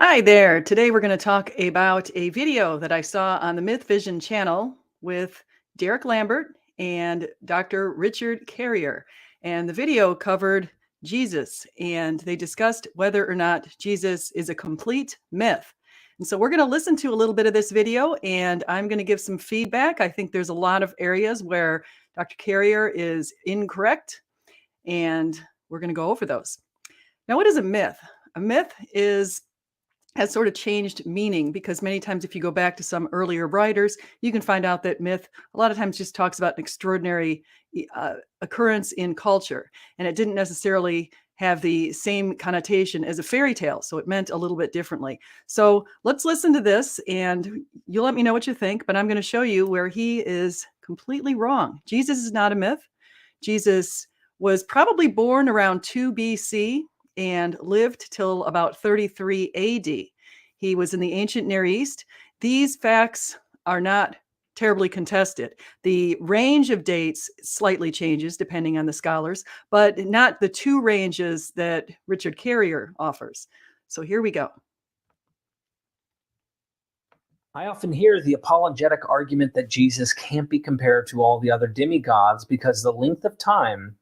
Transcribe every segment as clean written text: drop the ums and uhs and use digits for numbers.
Hi there. Today we're going to talk about a video that I saw on the Mythvision channel with Derek Lambert and Dr. Richard Carrier. And the video covered Jesus, and they discussed whether or not Jesus is a complete myth. And so we're going to listen to a little bit of this video, and I'm going to give some feedback. I think there's a lot of areas where Dr. Carrier is incorrect, and we're going to go over those. Now, what is a myth? A myth has sort of changed meaning because many times if you go back to some earlier writers, you can find out that myth a lot of times just talks about an extraordinary occurrence in culture, and it didn't necessarily have the same connotation as a fairy tale, so it meant a little bit differently. So let's listen to this, and you'll let me know what you think, but I'm going to show you where he is completely wrong. Jesus is not a myth. Jesus was probably born around 2 BC and lived till about 33 AD. He was in the ancient Near East. These facts are not terribly contested. The range of dates slightly changes depending on the scholars, but not the two ranges that Richard Carrier offers. So here we go. I often hear the apologetic argument that Jesus can't be compared to all the other demigods because the length of time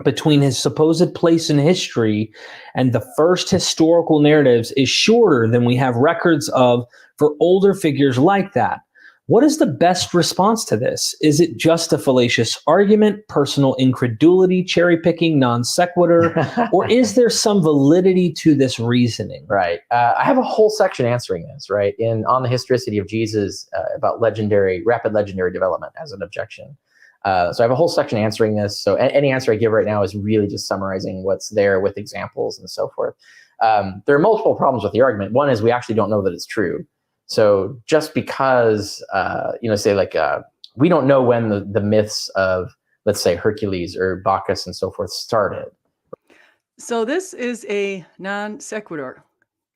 between his supposed place in history and the first historical narratives is shorter than we have records of for older figures like that. What is the best response to this? Is it just a fallacious argument, personal incredulity, cherry picking, non sequitur, or is there some validity to this reasoning? Right. I have a whole section answering this, right, on the historicity of Jesus about rapid legendary development as an objection. So I have a whole section answering this. So any answer I give right now is really just summarizing what's there with examples and so forth. There are multiple problems with the argument. One is we actually don't know that it's true. So just because, we don't know when the myths of, let's say, Hercules or Bacchus and so forth started. So this is a non sequitur.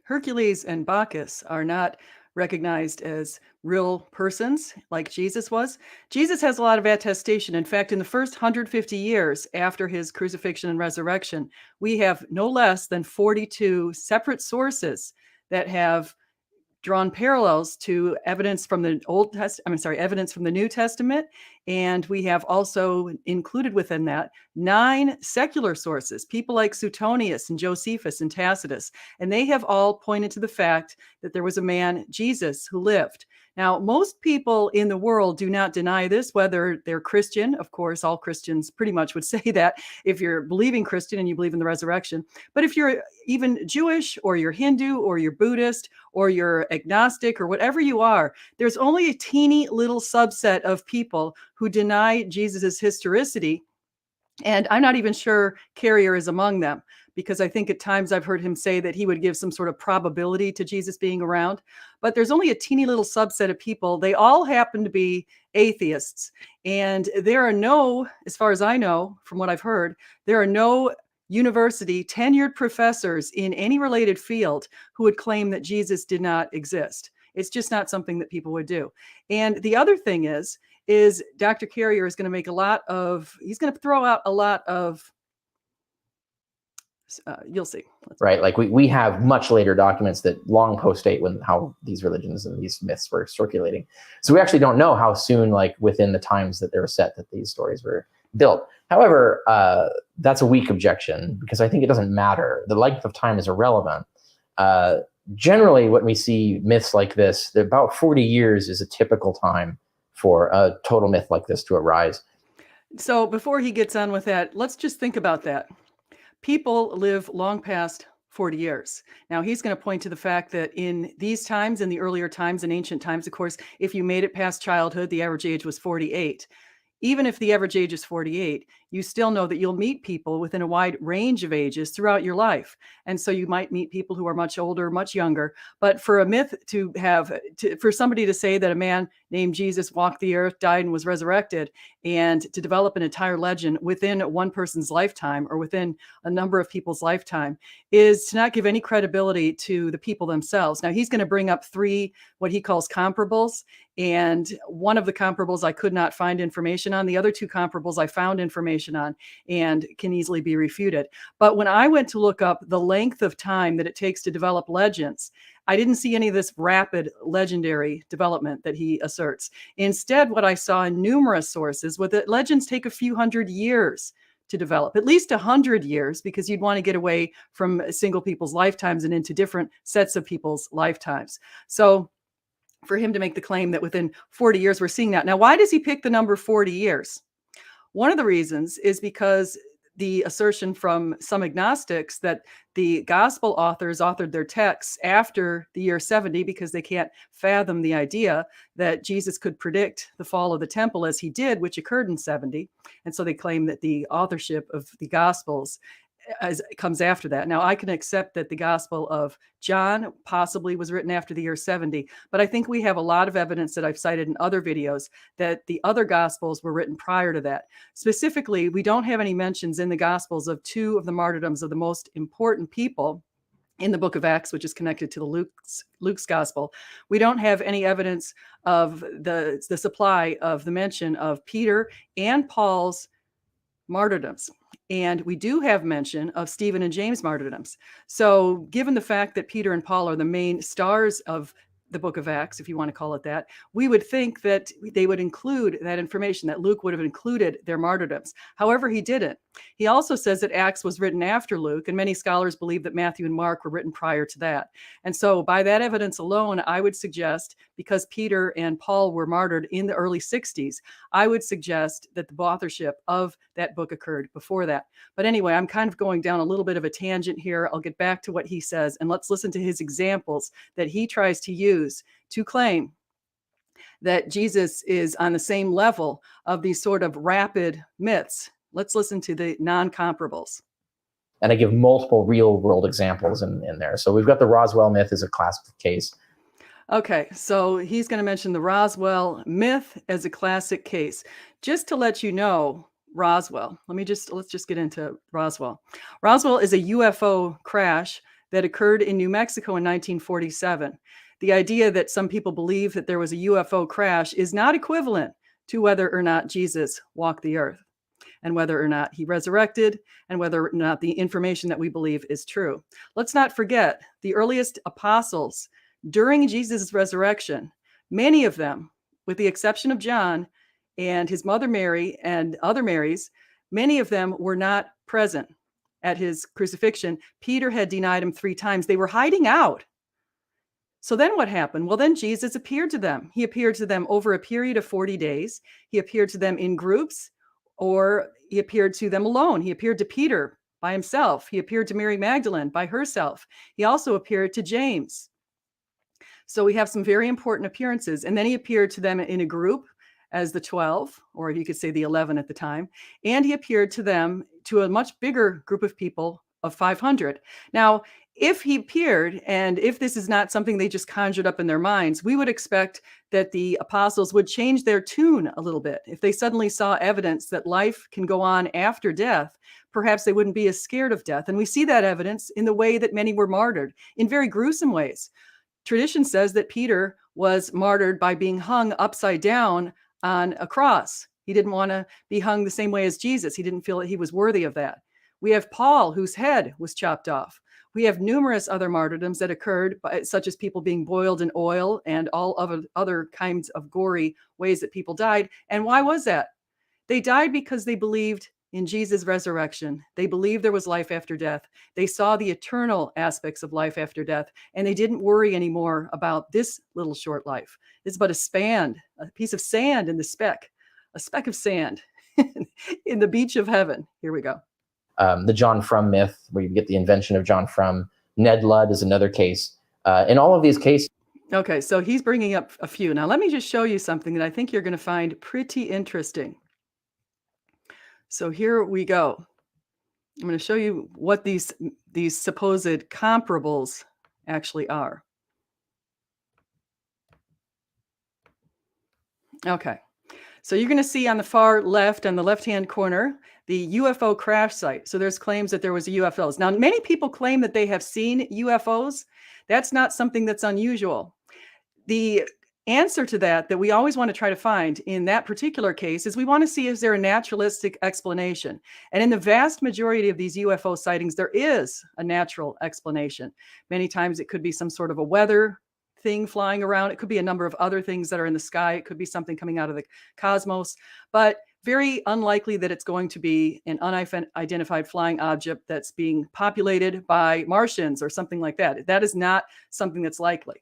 Hercules and Bacchus are not recognized as real persons like Jesus was. Jesus has a lot of attestation. In fact, in the first 150 years after his crucifixion and resurrection, we have no less than 42 separate sources that have drawn parallels to evidence from the evidence from the New Testament. And we have also included within that 9 secular sources, people like Suetonius and Josephus and Tacitus. And they have all pointed to the fact that there was a man, Jesus, who lived. Now, most people in the world do not deny this, whether they're Christian. Of course, all Christians pretty much would say that if you're believing Christian and you believe in the resurrection. But if you're even Jewish or you're Hindu or you're Buddhist or you're agnostic or whatever you are, there's only a teeny little subset of people who deny Jesus's historicity. And I'm not even sure Carrier is among them, because I think at times I've heard him say that he would give some sort of probability to Jesus being around. But there's only a teeny little subset of people. They all happen to be atheists. And there are no, as far as I know, from what I've heard, there are no university tenured professors in any related field who would claim that Jesus did not exist. It's just not something that people would do. And the other thing is Dr. Carrier is going to make he's going to throw out a lot of, you'll see. Right. Like we have much later documents that long postdate how these religions and these myths were circulating. So we actually don't know how soon, like within the times that they were set, that these stories were built. However, that's a weak objection because I think it doesn't matter. The length of time is irrelevant. Generally, when we see myths like this, about 40 years is a typical time for a total myth like this to arise. So before he gets on with that, let's just think about that. People live long past 40 years. Now, he's going to point to the fact that in these times, in the earlier times, in ancient times, of course, if you made it past childhood, the average age was 48. Even if the average age is 48, you still know that you'll meet people within a wide range of ages throughout your life. And so you might meet people who are much older, much younger. But for a myth for somebody to say that a man named Jesus walked the earth, died, and was resurrected, and to develop an entire legend within one person's lifetime or within a number of people's lifetime is to not give any credibility to the people themselves. Now, he's going to bring up 3, what he calls comparables. And one of the comparables I could not find information on. The other 2 comparables I found information information on and can easily be refuted. But when I went to look up the length of time that it takes to develop legends, I didn't see any of this rapid legendary development that he asserts. Instead, what I saw in numerous sources was that legends take a few hundred years to develop, at least 100 years, because you'd want to get away from single people's lifetimes and into different sets of people's lifetimes. So for him to make the claim that within 40 years we're seeing that. Now, why does he pick the number 40 years? One of the reasons is because the assertion from some agnostics that the gospel authors authored their texts after the year 70 because they can't fathom the idea that Jesus could predict the fall of the temple as he did, which occurred in 70. And so they claim that the authorship of the gospels comes after that. Now, I can accept that the Gospel of John possibly was written after the year 70, but I think we have a lot of evidence that I've cited in other videos that the other Gospels were written prior to that. Specifically, we don't have any mentions in the Gospels of two of the martyrdoms of the most important people in the book of Acts, which is connected to the Luke's Gospel. We don't have any evidence of the supply of the mention of Peter and Paul's martyrdoms. And we do have mention of Stephen and James martyrdoms. So given the fact that Peter and Paul are the main stars of the book of Acts, if you want to call it that, we would think that they would include that information, that Luke would have included their martyrdoms. However, he didn't. He also says that Acts was written after Luke, and many scholars believe that Matthew and Mark were written prior to that. And so by that evidence alone, I would suggest, because Peter and Paul were martyred in the early 60s, I would suggest that the authorship of that book occurred before that. But anyway, I'm kind of going down a little bit of a tangent here. I'll get back to what he says, and let's listen to his examples that he tries to use to claim that Jesus is on the same level of these sort of rapid myths. Let's listen to the non-comparables. And I give multiple real world examples in there. So we've got the Roswell myth as a classic case. Okay, so he's going to mention the Roswell myth as a classic case. Just to let you know, Roswell, let's just get into Roswell. Roswell is a UFO crash that occurred in New Mexico in 1947. The idea that some people believe that there was a UFO crash is not equivalent to whether or not Jesus walked the earth, and whether or not he resurrected, and whether or not the information that we believe is true. Let's not forget the earliest apostles during Jesus' resurrection, many of them, with the exception of John and his mother Mary and other Marys, many of them were not present at his crucifixion. Peter had denied him 3 times. They were hiding out. So then what happened? Well, then Jesus appeared to them. He appeared to them over a period of 40 days. He appeared to them in groups, or he appeared to them alone. He appeared to Peter by himself. He appeared to Mary Magdalene by herself. He also appeared to James. So we have some very important appearances. And then he appeared to them in a group as the 12, or you could say the 11 at the time. And he appeared to them to a much bigger group of people of 500. Now, if he appeared, and if this is not something they just conjured up in their minds, we would expect that the apostles would change their tune a little bit. If they suddenly saw evidence that life can go on after death, perhaps they wouldn't be as scared of death. And we see that evidence in the way that many were martyred, in very gruesome ways. Tradition says that Peter was martyred by being hung upside down on a cross. He didn't want to be hung the same way as Jesus. He didn't feel that he was worthy of that. We have Paul, whose head was chopped off. We have numerous other martyrdoms that occurred, such as people being boiled in oil and all of other kinds of gory ways that people died. And why was that? They died because they believed in Jesus' resurrection. They believed there was life after death. They saw the eternal aspects of life after death, and they didn't worry anymore about this little short life. It's but a piece of sand in the speck, a speck of sand in the beach of heaven. Here we go. The John Frum myth, where you get the invention of John Frum. Ned Ludd is another case. In all of these cases. Okay, so he's bringing up a few. Now, let me just show you something that I think you're going to find pretty interesting. So here we go. I'm going to show you what these supposed comparables actually are. Okay. So you're going to see on the far left, on the left-hand corner, the UFO crash site. So there's claims that there was UFOs. Now, many people claim that they have seen UFOs. That's not something that's unusual. The answer to that we always want to try to find in that particular case is we want to see, is there a naturalistic explanation? And in the vast majority of these UFO sightings, there is a natural explanation. Many times it could be some sort of a weather thing flying around. It could be a number of other things that are in the sky. It could be something coming out of the cosmos, but very unlikely that it's going to be an unidentified flying object that's being populated by Martians or something like that. That is not something that's likely.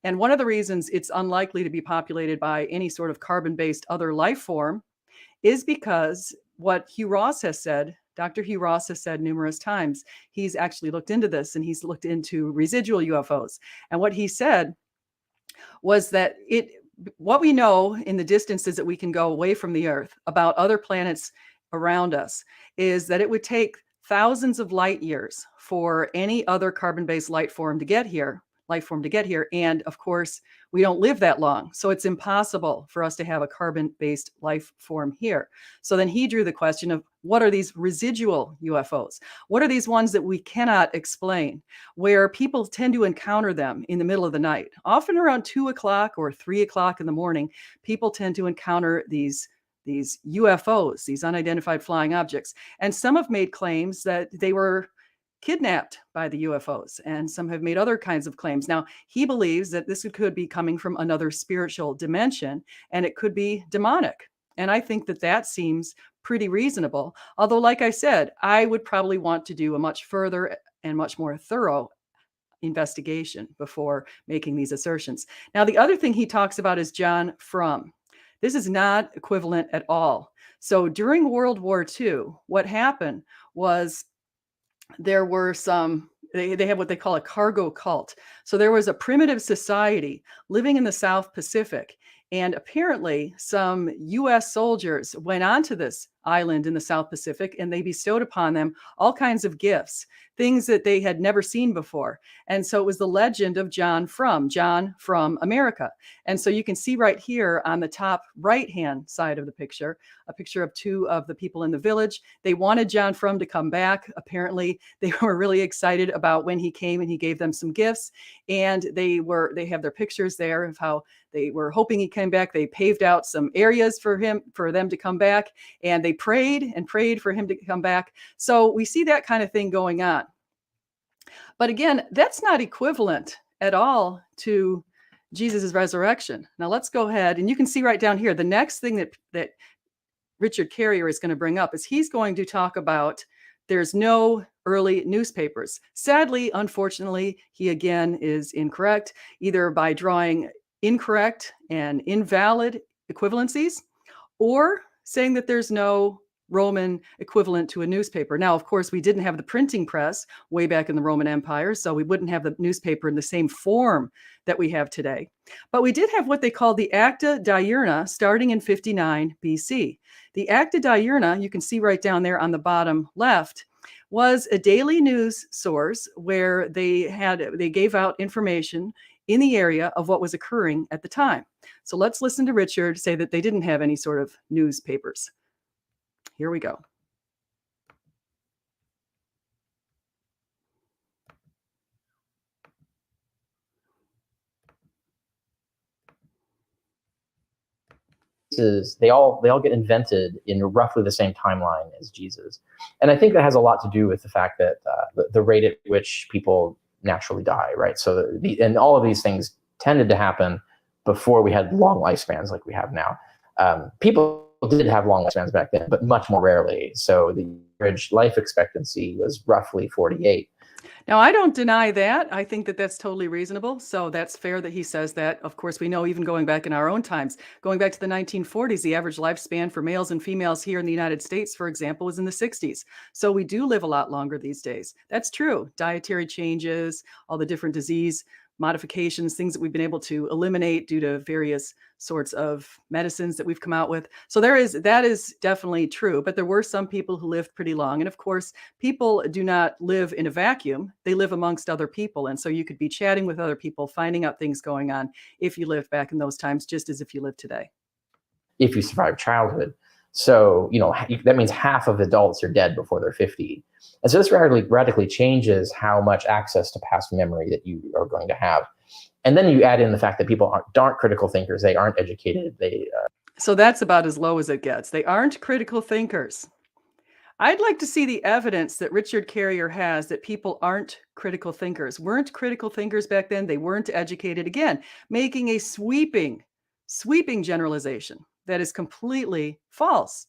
And one of the reasons it's unlikely to be populated by any sort of carbon-based other life form is because what Hugh Ross has said, Dr. Hugh Ross has said numerous times, he's actually looked into this and he's looked into residual UFOs. And what he said was that what we know in the distances that we can go away from the Earth about other planets around us is that it would take thousands of light years for any other carbon-based life form to get here. And of course, we don't live that long. So it's impossible for us to have a carbon-based life form here. So then he drew the question of, what are these residual UFOs? What are these ones that we cannot explain, where people tend to encounter them in the middle of the night? Often around 2 o'clock or 3 o'clock in the morning, people tend to encounter these UFOs, these unidentified flying objects. And some have made claims that they were kidnapped by the UFOs, and some have made other kinds of claims. Now, he believes that this could be coming from another spiritual dimension, and it could be demonic. And I think that that seems pretty reasonable. Although, like I said, I would probably want to do a much further and much more thorough investigation before making these assertions. Now, the other thing he talks about is John Frum. This is not equivalent at all. So during World War II, what happened was there were they have what they call a cargo cult. So there was a primitive society living in the South Pacific. And apparently some US soldiers went onto this island in the South Pacific and they bestowed upon them all kinds of gifts, things that they had never seen before. And so it was the legend of John from America. And so you can see right here on the top right-hand side of the picture, a picture of two of the people in the village. They wanted John Frum to come back. Apparently they were really excited about when he came and he gave them some gifts. And they have their pictures there of how they were hoping he came back. They paved out some areas for them to come back. And they prayed and prayed for him to come back. So we see that kind of thing going on. But again, that's not equivalent at all to Jesus' resurrection. Now let's go ahead, and you can see right down here, the next thing that Richard Carrier is going to bring up is he's going to talk about there's no early newspapers. Sadly, unfortunately, he again is incorrect, either by drawing incorrect and invalid equivalencies or saying that there's no Roman equivalent to a newspaper. Now, of course, we didn't have the printing press way back in the Roman Empire, so we wouldn't have the newspaper in the same form that we have today. But we did have what they called the Acta Diurna starting in 59 BC. The Acta Diurna, you can see right down there on the bottom left, was a daily news source where they gave out information in the area of what was occurring at the time. So let's listen to Richard say that they didn't have any sort of newspapers. Here we go. They all get invented in roughly the same timeline as Jesus, and I think that has a lot to do with the fact that the rate at which people naturally die, right? So and all of these things tended to happen before we had long lifespans like we have now. People did have long lifespans back then, but much more rarely. So the average life expectancy was roughly 48. Now, I don't deny that. I think that that's totally reasonable. So that's fair that he says that. Of course, we know even going back in our own times, going back to the 1940s, the average lifespan for males and females here in the United States, for example, was in the 60s. So we do live a lot longer these days. That's true. Dietary changes, all the different disease modifications, things that we've been able to eliminate due to various sorts of medicines that we've come out with. So that is definitely true. But there were some people who lived pretty long. And of course, people do not live in a vacuum. They live amongst other people. And so you could be chatting with other people, finding out things going on if you lived back in those times, just as if you live today. If you survive childhood. So, that means half of adults are dead before they're 50. And so this radically changes how much access to past memory that you are going to have. And then you add in the fact that people aren't critical thinkers. They aren't educated. So that's about as low as it gets. They aren't critical thinkers. I'd like to see the evidence that Richard Carrier has that people aren't critical thinkers. Weren't critical thinkers back then. They weren't educated. Again, making a sweeping generalization that is completely false.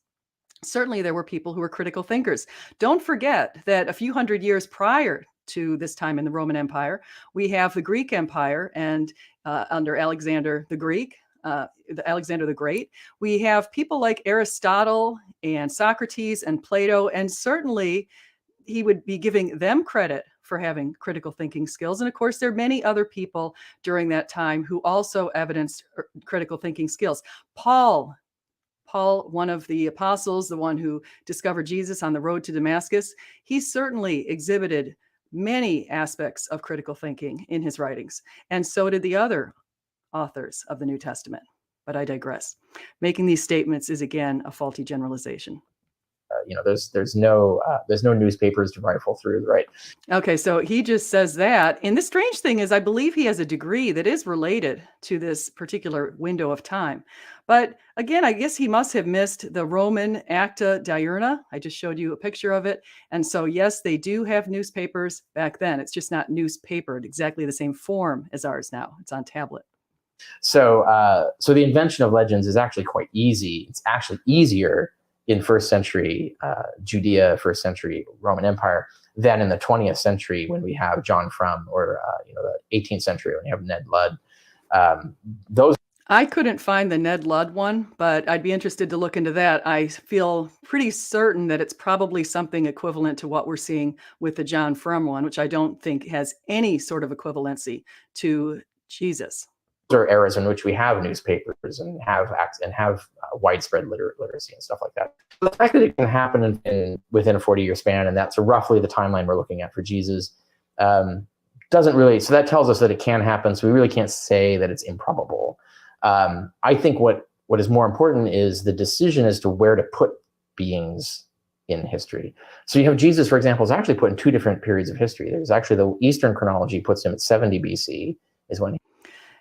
Certainly there were people who were critical thinkers. Don't forget that a few hundred years prior to this time in the Roman Empire, we have the Greek Empire, and under Alexander the Greek, Alexander the Great, we have people like Aristotle and Socrates and Plato, and certainly he would be giving them credit for having critical thinking skills. And of course, there are many other people during that time who also evidenced critical thinking skills. Paul, one of the apostles, the one who discovered Jesus on the road to Damascus, he certainly exhibited many aspects of critical thinking in his writings. And so did the other authors of the New Testament. But I digress. Making these statements is, again, a faulty generalization. There's no newspapers to rifle through, right? Okay, so he just says that. And the strange thing is, I believe he has a degree that is related to this particular window of time. But again, I guess he must have missed the Roman Acta Diurna. I just showed you a picture of it. And so, yes, they do have newspapers back then. It's just not newspapered exactly the same form as ours now. It's on tablet. So the invention of legends is actually quite easy. It's actually easier in first century Judea, first century Roman Empire, than in the 20th century when we have John Frum, or the 18th century when you have Ned Ludd. I couldn't find the Ned Ludd one, but I'd be interested to look into that. I feel pretty certain that it's probably something equivalent to what we're seeing with the John Frum one, which I don't think has any sort of equivalency to Jesus. Are eras in which we have newspapers and have widespread literacy and stuff like that. The fact that it can happen within a 40-year span, and that's roughly the timeline we're looking at for Jesus, doesn't really. So that tells us that it can happen. So we really can't say that it's improbable. I think what is more important is the decision as to where to put beings in history. So you have Jesus, for example, is actually put in two different periods of history. There's actually the Eastern chronology puts him at 70 BC is when.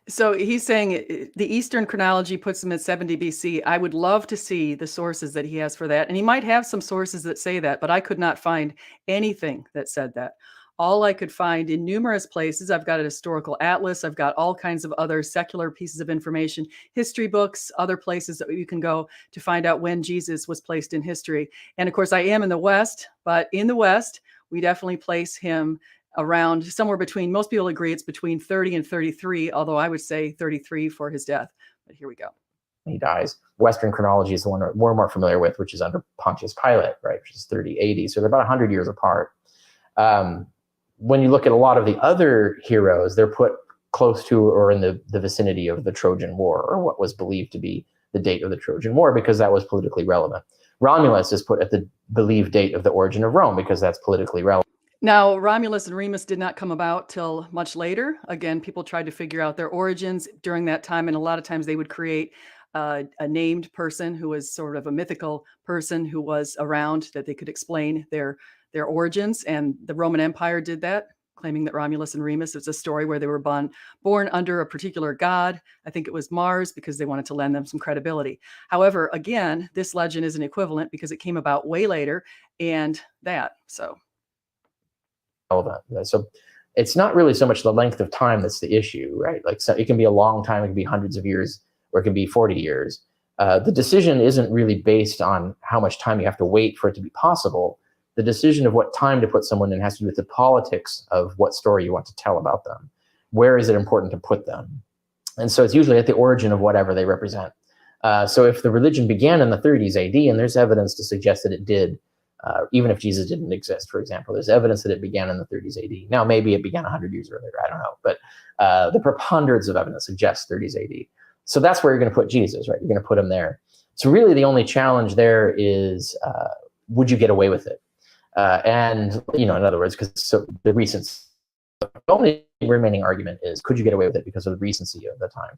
So he's saying the Eastern chronology puts him at 70 BC. I would love to see the sources that he has for that. And he might have some sources that say that, but I could not find anything that said that. All I could find in numerous places, I've got a historical atlas, I've got all kinds of other secular pieces of information, history books, other places that you can go to find out when Jesus was placed in history. And of course, I am in the West, but in the West, we definitely place him around somewhere between, most people agree it's between 30 and 33, although I would say 33 for his death. But here we go. He dies. Western chronology is the one we're more familiar with, which is under Pontius Pilate, right, which is 30 AD. So they're about 100 years apart. When you look at a lot of the other heroes, they're put close to or in the vicinity of the Trojan War, or what was believed to be the date of the Trojan War, because that was politically relevant. Romulus is put at the believed date of the origin of Rome, because that's politically relevant. Now, Romulus and Remus did not come about till much later. Again, people tried to figure out their origins during that time, and a lot of times they would create a named person who was sort of a mythical person who was around that they could explain their origins, and the Roman Empire did that, claiming that Romulus and Remus, it's a story where they were born under a particular god. I think it was Mars, because they wanted to lend them some credibility. However, again, this legend isn't equivalent because it came about way later, and that, so. So it's not really so much the length of time that's the issue, right? Like, so it can be a long time, it can be hundreds of years, or it can be 40 years. The decision isn't really based on how much time you have to wait for it to be possible. The decision of what time to put someone in has to do with the politics of what story you want to tell about them. Where is it important to put them? And so it's usually at the origin of whatever they represent. So if the religion began in the 30s AD, and there's evidence to suggest that it did, even if Jesus didn't exist, for example, there's evidence that it began in the 30s AD. Now, maybe it began 100 years earlier, I don't know. But the preponderance of evidence suggests 30s AD. So that's where you're going to put Jesus, right? You're going to put him there. So really the only challenge there is, would you get away with it? And, in other words, because the only remaining argument is, could you get away with it because of the recency of the time?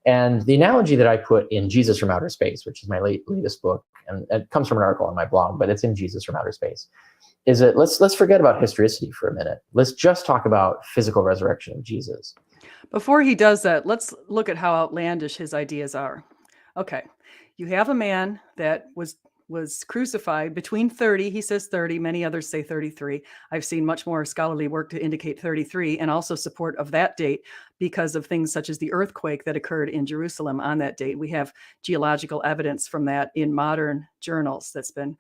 And the analogy that I put in Jesus from Outer Space, which is my latest book, and it comes from an article on my blog, but it's in Jesus from Outer Space, is that let's forget about historicity for a minute. Let's just talk about physical resurrection of Jesus. Before he does that, let's look at how outlandish his ideas are. Okay, you have a man that was crucified between 30, he says 30, many others say 33. I've seen much more scholarly work to indicate 33, and also support of that date because of things such as the earthquake that occurred in Jerusalem on that date. We have geological evidence from that in modern journals that's been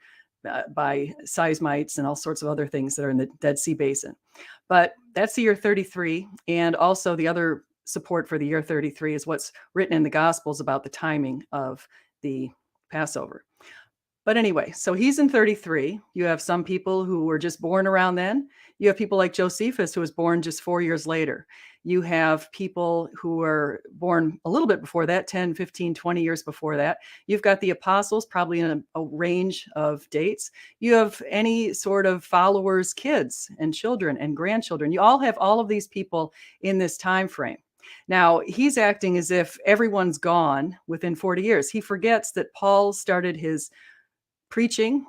by seismites and all sorts of other things that are in the Dead Sea Basin. But that's the year 33, and also the other support for the year 33 is what's written in the Gospels about the timing of the Passover. But anyway, so he's in 33. You have some people who were just born around then. You have people like Josephus, who was born just 4 years later. You have people who were born a little bit before that, 10, 15, 20 years before that. You've got the apostles, probably in a range of dates. You have any sort of followers, kids and children and grandchildren. You all have all of these people in this time frame. Now, he's acting as if everyone's gone within 40 years. He forgets that Paul started his preaching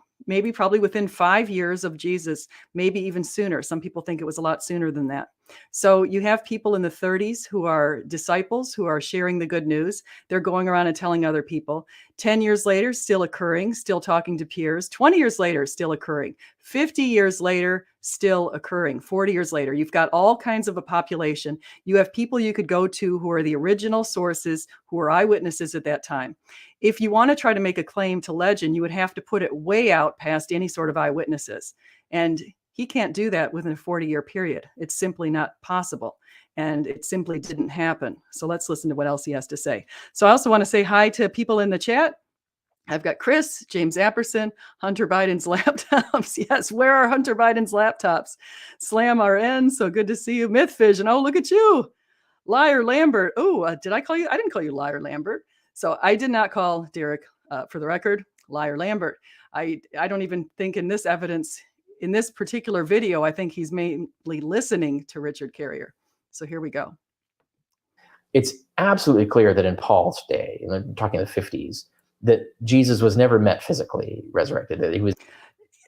probably within 5 years of Jesus, maybe even sooner. Some people think it was a lot sooner than that. So you have people in the 30s who are disciples, who are sharing the good news. They're going around and telling other people. 10 years later, still occurring, still talking to peers. 20 years later, still occurring. 50 years later, still occurring. 40 years later, you've got all kinds of a population. You have people you could go to who are the original sources, who are eyewitnesses at that time. If you want to try to make a claim to legend, you would have to put it way out past any sort of eyewitnesses. And he can't do that within a 40-year period. It's simply not possible. And it simply didn't happen. So let's listen to what else he has to say. So I also want to say hi to people in the chat. I've got Chris, James Apperson, Hunter Biden's laptops. Yes, where are Hunter Biden's laptops? Slam RN, so good to see you. Mythvision, oh, look at you. Liar Lambert. Oh, did I call you? I didn't call you Liar Lambert. So I did not call Derek, for the record, Liar Lambert. I don't even think in this evidence, in this particular video, I think he's mainly listening to Richard Carrier. So here we go. It's absolutely clear that in Paul's day, I'm talking the 50s, that Jesus was never met physically resurrected. That he was.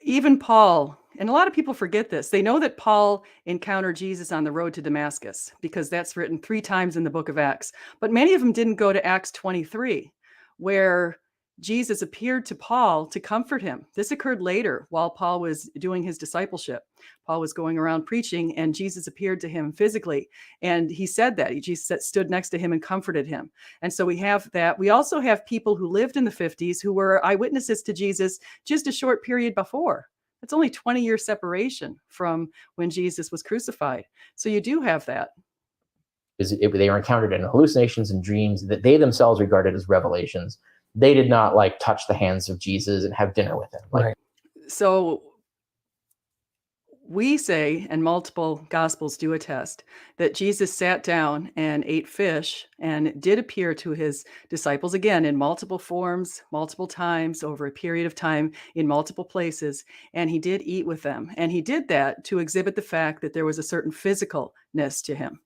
Even Paul, and a lot of people forget this, they know that Paul encountered Jesus on the road to Damascus because that's written 3 times in the book of Acts. But many of them didn't go to Acts 23, where Jesus appeared to Paul to comfort him. This occurred later while Paul was doing his discipleship. Paul was going around preaching, and Jesus appeared to him physically. And he said that. Jesus stood next to him and comforted him. And so we have that. We also have people who lived in the 50s who were eyewitnesses to Jesus just a short period before. It's only 20-year separation from when Jesus was crucified. So you do have that. They were encountered in hallucinations and dreams that they themselves regarded as revelations. They did not touch the hands of Jesus and have dinner with him. Right. So we say, and multiple gospels do attest, that Jesus sat down and ate fish and did appear to his disciples, again, in multiple forms, multiple times, over a period of time, in multiple places. And he did eat with them. And he did that to exhibit the fact that there was a certain physicalness to him.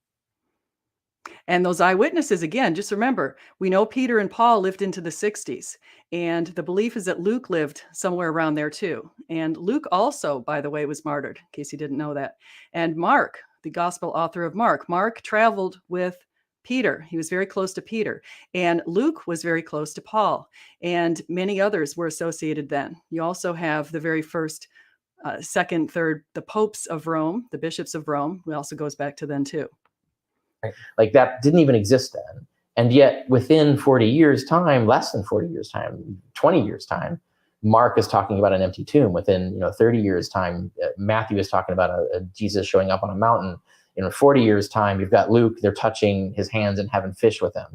And those eyewitnesses, again, just remember, we know Peter and Paul lived into the 60s. And the belief is that Luke lived somewhere around there too. And Luke also, by the way, was martyred, in case you didn't know that. And Mark, the gospel author of Mark traveled with Peter. He was very close to Peter. And Luke was very close to Paul. And many others were associated then. You also have the very first, second, third, the popes of Rome, the bishops of Rome. It also goes back to then too. That didn't even exist then. And yet within 40 years time, less than 40 years time, 20 years time, Mark is talking about an empty tomb. Within 30 years time, Matthew is talking about a Jesus showing up on a mountain. 40 years time, you've got Luke, they're touching his hands and having fish with him.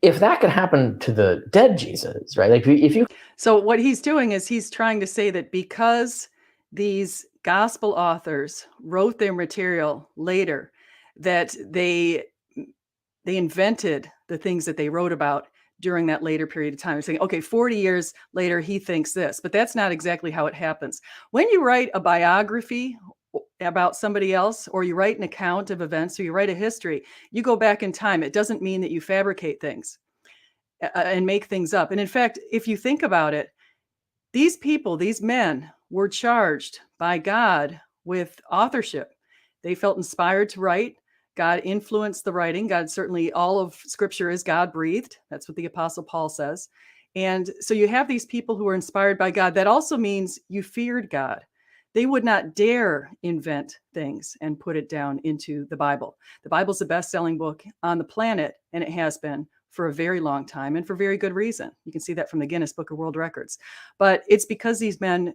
If that could happen to the dead Jesus, right? So what he's doing is he's trying to say that because these gospel authors wrote their material later, that they invented the things that they wrote about during that later period of time. They're saying, okay, 40 years later, he thinks this, but that's not exactly how it happens. When you write a biography, about somebody else, or you write an account of events, or you write a history, you go back in time. It doesn't mean that you fabricate things and make things up. And in fact, if you think about it, these people, these men, were charged by God with authorship. They felt inspired to write. God influenced the writing. God, certainly all of Scripture is God breathed. That's what the Apostle Paul says. And so you have these people who are inspired by God. That also means you feared God. They would not dare invent things and put it down into the Bible. The Bible's the best-selling book on the planet, and it has been for a very long time, and for very good reason. You can see that from the Guinness Book of World Records. But it's because these men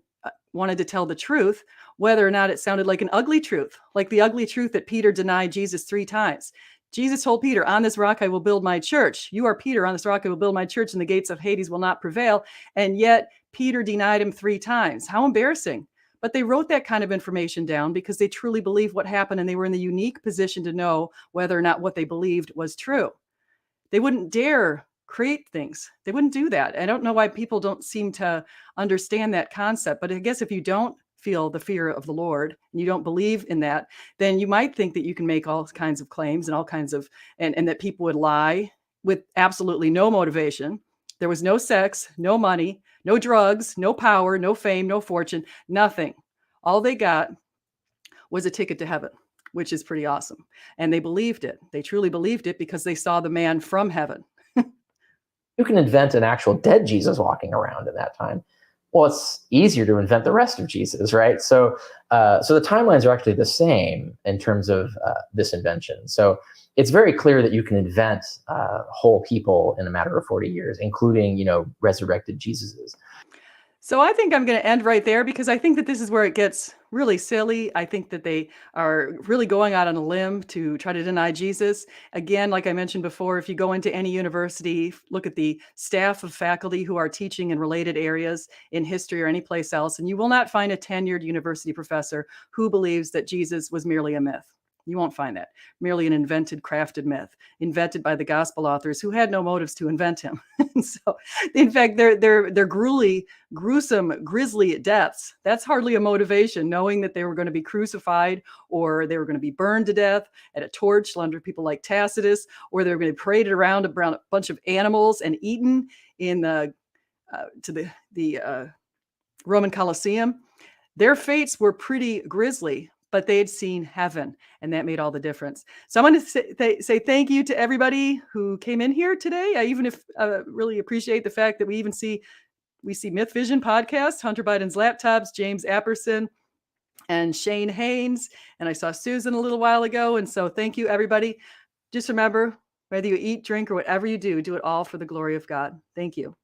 wanted to tell the truth, whether or not it sounded like an ugly truth, like the ugly truth that Peter denied Jesus 3 times. Jesus told Peter, "On this rock I will build my church. You are Peter, on this rock I will build my church, and the gates of Hades will not prevail." And yet Peter denied him 3 times. How embarrassing. But they wrote that kind of information down because they truly believed what happened, and they were in the unique position to know whether or not what they believed was true. They wouldn't dare create things. They wouldn't do that. I don't know why people don't seem to understand that concept. But I guess if you don't feel the fear of the Lord and you don't believe in that, then you might think that you can make all kinds of claims and all kinds of, and that people would lie with absolutely no motivation. There was no sex, no money, no drugs, no power, no fame, no fortune, nothing. All they got was a ticket to heaven, which is pretty awesome. And they believed it. They truly believed it because they saw the man from heaven. You can invent an actual dead Jesus walking around in that time. Well, it's easier to invent the rest of Jesus, right? So the timelines are actually the same in terms of this invention. So it's very clear that you can invent whole people in a matter of 40 years, including, resurrected Jesuses. So I think I'm going to end right there because I think that this is where it gets really silly. I think that they are really going out on a limb to try to deny Jesus. Again, like I mentioned before, if you go into any university, look at the staff of faculty who are teaching in related areas in history or any place else, and you will not find a tenured university professor who believes that Jesus was merely a myth. You won't find that. Merely an invented, crafted myth, invented by the gospel authors who had no motives to invent him. And so, in fact, they're gruesome, grisly deaths. That's hardly a motivation, knowing that they were going to be crucified, or they were going to be burned to death at a torch under people like Tacitus, or they were going to be paraded around a bunch of animals and eaten in the Roman Colosseum. Their fates were pretty grisly, but they had seen heaven, and that made all the difference. So I'm going to say thank you to everybody who came in here today. I even really appreciate the fact that we see Mythvision podcast, Hunter Biden's laptops, James Apperson, and Shane Haynes, and I saw Susan a little while ago. And so thank you, everybody. Just remember, whether you eat, drink, or whatever you do it all for the glory of God. Thank you.